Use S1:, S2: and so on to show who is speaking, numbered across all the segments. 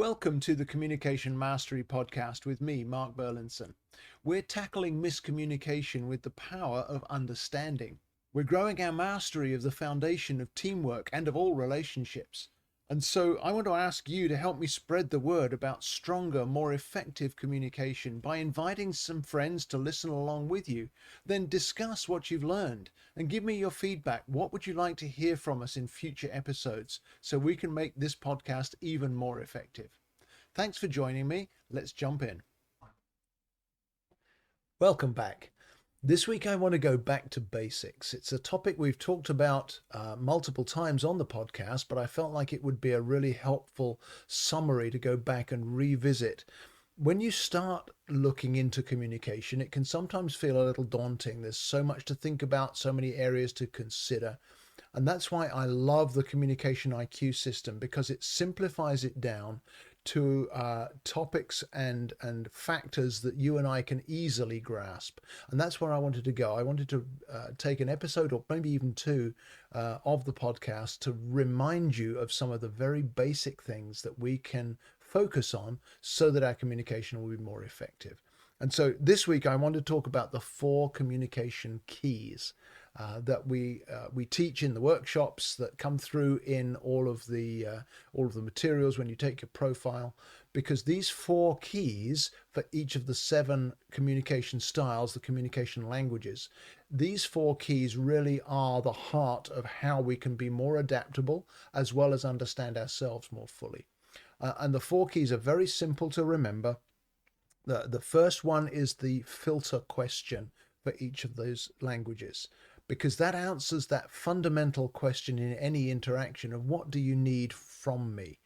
S1: Welcome to the Communication Mastery Podcast with me, Mark Burlinson. We're tackling miscommunication with the power of understanding. We're growing our mastery of the foundation of teamwork and of all relationships. And so I want to ask you to help me spread the word about stronger, more effective communication by inviting some friends to listen along with you. Then discuss what you've learned and give me your feedback. What would you like to hear from us in future episodes so we can make this podcast even more effective? Thanks for joining me. Let's jump in. Welcome back. This week I want to go back to basics. It's a topic we've talked about multiple times on the podcast, but I felt like it would be a really helpful summary to go back and revisit. When you start looking into communication, it can sometimes feel a little daunting. There's so much to think about, so many areas to consider. And that's why I love the Communication IQ system, because it simplifies it down to topics and factors that you and I can easily grasp. And that's where I wanted to go. I wanted to take an episode or maybe even two of the podcast to remind you of some of the very basic things that we can focus on so that our communication will be more effective. And so this week I want to talk about the 4 communication keys that we teach in the workshops, that come through in all of the materials when you take your profile, because these 4 keys for each of the 7 communication styles, the communication languages, these 4 keys really are the heart of how we can be more adaptable as well as understand ourselves more fully. And the 4 keys are very simple to remember. The first one is the filter question for each of those languages, because that answers that fundamental question in any interaction of what do you need from me?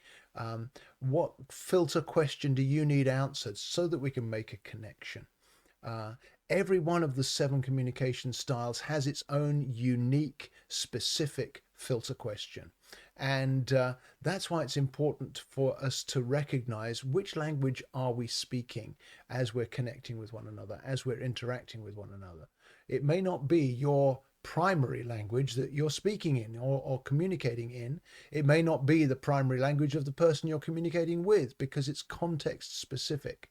S1: What filter question do you need answered so that we can make a connection? Every one of the 7 communication styles has its own unique, specific filter question. And that's why it's important for us to recognize which language are we speaking as we're connecting with one another, as we're interacting with one another. It may not be your primary language that you're speaking in or communicating in. It may not be the primary language of the person you're communicating with, because it's context specific.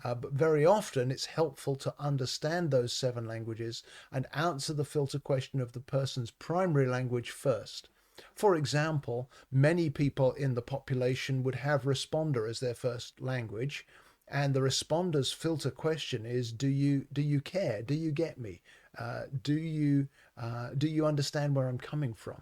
S1: But very often it's helpful to understand those 7 languages and answer the filter question of the person's primary language first. For example, many people in the population would have responder as their first language, and the responder's filter question is, do you care? Do you get me? Do you understand where I'm coming from?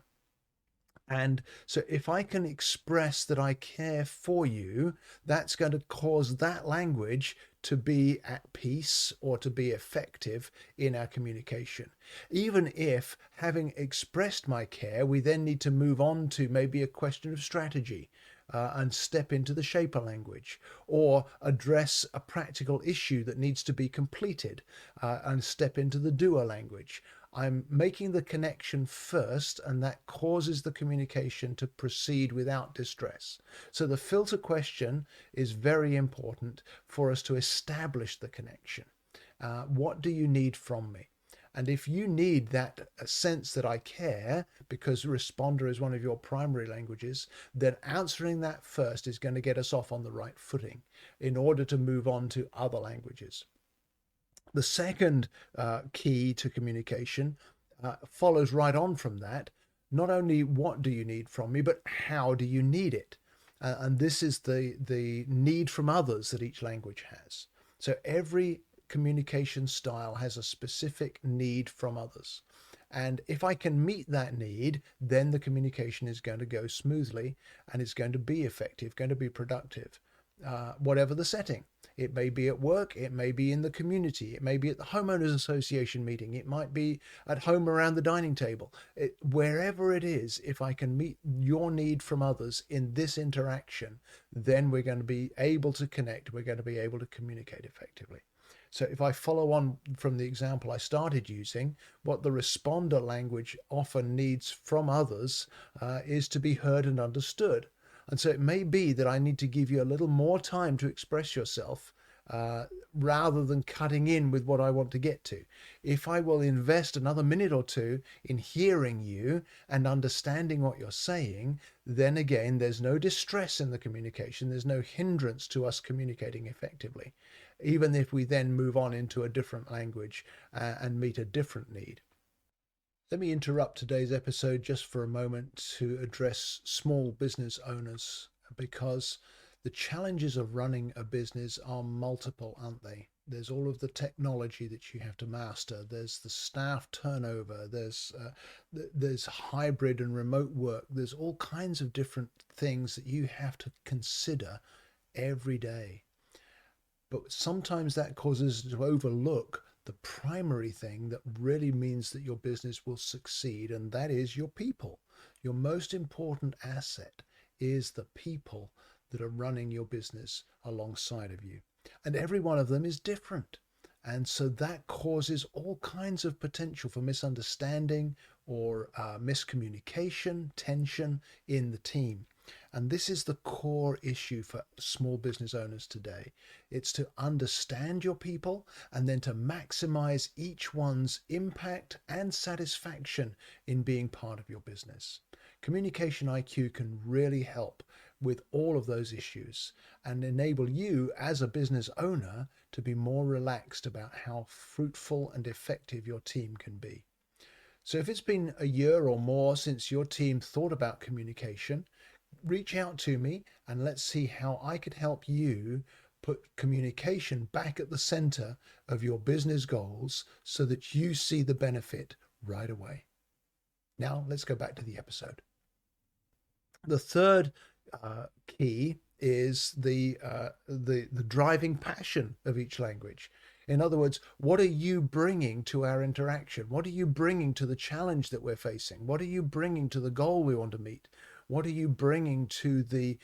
S1: And so if I can express that I care for you, that's going to cause that language to be at peace or to be effective in our communication. Even if, having expressed my care, we then need to move on to maybe a question of strategy and step into the shaper language, or address a practical issue that needs to be completed and step into the doer language. I'm making the connection first, and that causes the communication to proceed without distress. So the filter question is very important for us to establish the connection. What do you need from me? And if you need that sense that I care, because responder is one of your primary languages, then answering that first is going to get us off on the right footing in order to move on to other languages. The second key to communication follows right on from that. Not only what do you need from me, but how do you need it? And this is the need from others that each language has. So every communication style has a specific need from others. And if I can meet that need, then the communication is going to go smoothly, and it's going to be effective, going to be productive, whatever the setting. It may be at work, it may be in the community, it may be at the homeowners association meeting, it might be at home around the dining table. Wherever it is, if I can meet your need from others in this interaction, then we're going to be able to connect, we're going to be able to communicate effectively. So if I follow on from the example I started using, what the responder language often needs from others is to be heard and understood. And so it may be that I need to give you a little more time to express yourself rather than cutting in with what I want to get to. If I will invest another minute or two in hearing you and understanding what you're saying, then again, there's no distress in the communication. There's no hindrance to us communicating effectively, even if we then move on into a different language and meet a different need. Let me interrupt today's episode just for a moment to address small business owners, because the challenges of running a business are multiple, aren't they? There's all of the technology that you have to master. There's the staff turnover. There's hybrid and remote work. There's all kinds of different things that you have to consider every day. But sometimes that causes us to overlook the primary thing that really means that your business will succeed, and that is your people. Your most important asset is the people that are running your business alongside of you. And every one of them is different. And so that causes all kinds of potential for misunderstanding or miscommunication, tension in the team. And this is the core issue for small business owners today. It's to understand your people and then to maximize each one's impact and satisfaction in being part of your business. Communication IQ can really help with all of those issues and enable you as a business owner to be more relaxed about how fruitful and effective your team can be. So if it's been a year or more since your team thought about communication, reach out to me and let's see how I could help you put communication back at the center of your business goals so that you see the benefit right away. Now let's go back to the episode. The third key is the driving passion of each language. In other words, what are you bringing to our interaction? What are you bringing to the challenge that we're facing? What are you bringing to the goal we want to meet? What are you bringing to the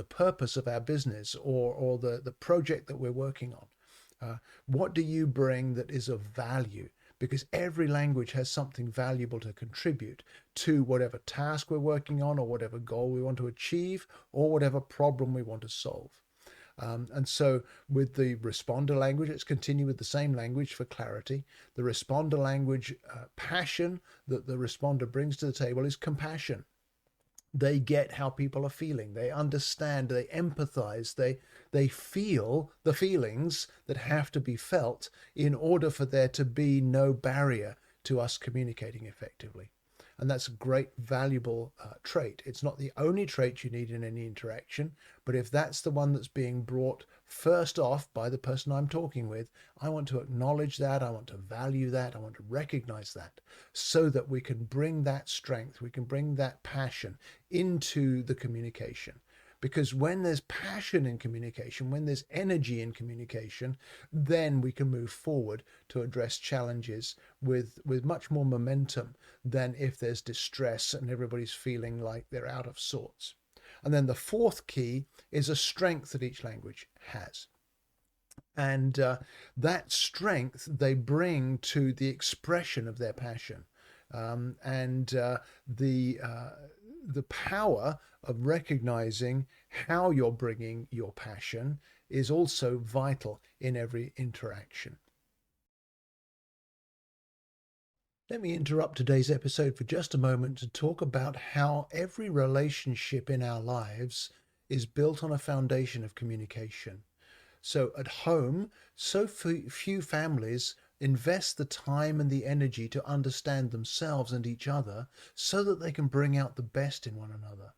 S1: purpose of our business or the project that we're working on? What do you bring that is of value? Because every language has something valuable to contribute to whatever task we're working on or whatever goal we want to achieve or whatever problem we want to solve. And so with the responder language, let's continue with the same language for clarity. The responder language passion that the responder brings to the table is compassion. They get how people are feeling. They understand, they empathize, they feel the feelings that have to be felt in order for there to be no barrier to us communicating effectively. And that's a great, valuable trait. It's not the only trait you need in any interaction, but if that's the one that's being brought first off by the person I'm talking with, I want to acknowledge that, I want to value that, I want to recognize that, so that we can bring that strength, we can bring that passion into the communication. Because when there's passion in communication, when there's energy in communication, then we can move forward to address challenges with much more momentum than if there's distress and everybody's feeling like they're out of sorts. And then the fourth key is a strength that each language has. And that strength they bring to the expression of their passion. The power of recognizing how you're bringing your passion is also vital in every interaction. Let me interrupt today's episode for just a moment to talk about how every relationship in our lives is built on a foundation of communication. So at home, so few families invest the time and the energy to understand themselves and each other so that they can bring out the best in one another.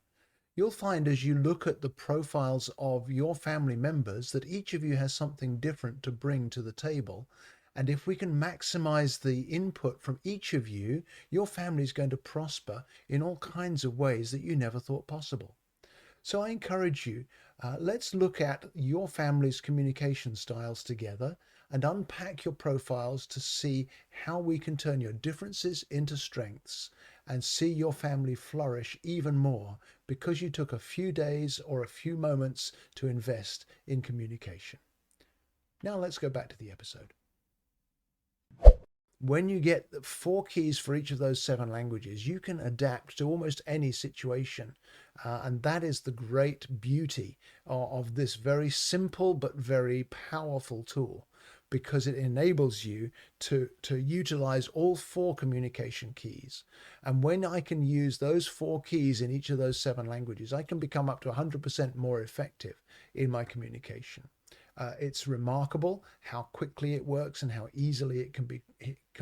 S1: You'll find as you look at the profiles of your family members that each of you has something different to bring to the table. And if we can maximize the input from each of you, your family is going to prosper in all kinds of ways that you never thought possible. So I encourage you, let's look at your family's communication styles together and unpack your profiles to see how we can turn your differences into strengths and see your family flourish even more because you took a few days or a few moments to invest in communication. Now let's go back to the episode. When you get the 4 keys for each of those 7 languages, you can adapt to almost any situation. And that is the great beauty of this very simple but very powerful tool, because it enables you to utilize all 4 communication keys. And when I can use those 4 keys in each of those 7 languages, I can become up to 100% more effective in my communication. It's remarkable how quickly it works and how easily it can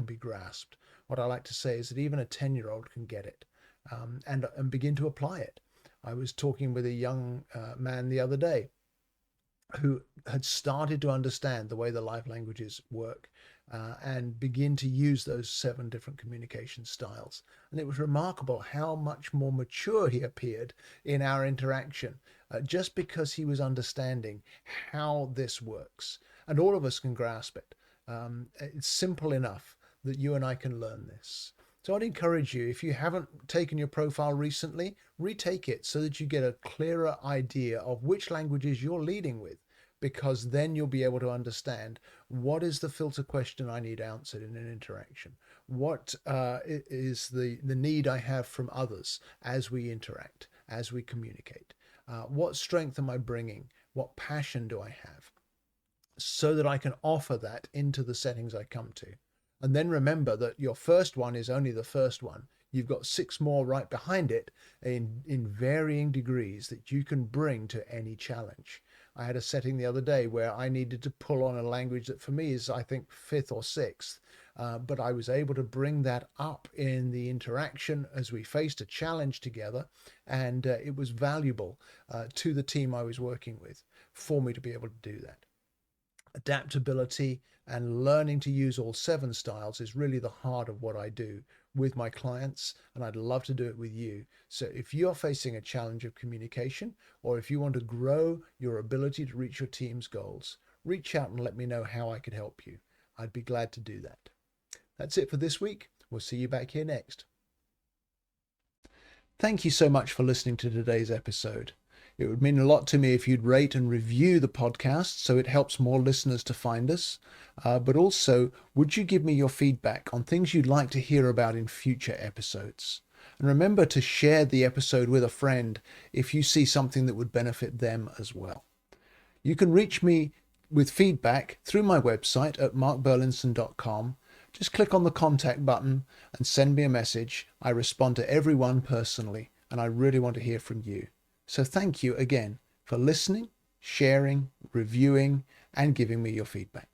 S1: be grasped. What I like to say is that even a 10-year-old can get it, and begin to apply it. I was talking with a young man the other day who had started to understand the way the life languages work, and begin to use those 7 different communication styles. And it was remarkable how much more mature he appeared in our interaction, just because he was understanding how this works. And all of us can grasp it. It's simple enough that you and I can learn this. So I'd encourage you, if you haven't taken your profile recently, retake it so that you get a clearer idea of which languages you're leading with, because then you'll be able to understand what is the filter question I need answered in an interaction. What is the need I have from others as we interact, as we communicate? What strength am I bringing? What passion do I have? So that I can offer that into the settings I come to. And then remember that your first one is only the first one. You've got 6 more right behind it in varying degrees that you can bring to any challenge. I had a setting the other day where I needed to pull on a language that for me is, I think, 5th or 6th. But I was able to bring that up in the interaction as we faced a challenge together. And it was valuable to the team I was working with for me to be able to do that. Adaptability and learning to use all 7 styles is really the heart of what I do with my clients, and I'd love to do it with you. So if you're facing a challenge of communication, or if you want to grow your ability to reach your team's goals, reach out and let me know how I could help you. I'd be glad to do that. That's it for this week. We'll see you back here next. Thank you so much for listening to today's episode. It would mean a lot to me if you'd rate and review the podcast so it helps more listeners to find us. But also, would you give me your feedback on things you'd like to hear about in future episodes? And remember to share the episode with a friend if you see something that would benefit them as well. You can reach me with feedback through my website at markburlinson.com. Just click on the contact button and send me a message. I respond to everyone personally, and I really want to hear from you. So thank you again for listening, sharing, reviewing, and giving me your feedback.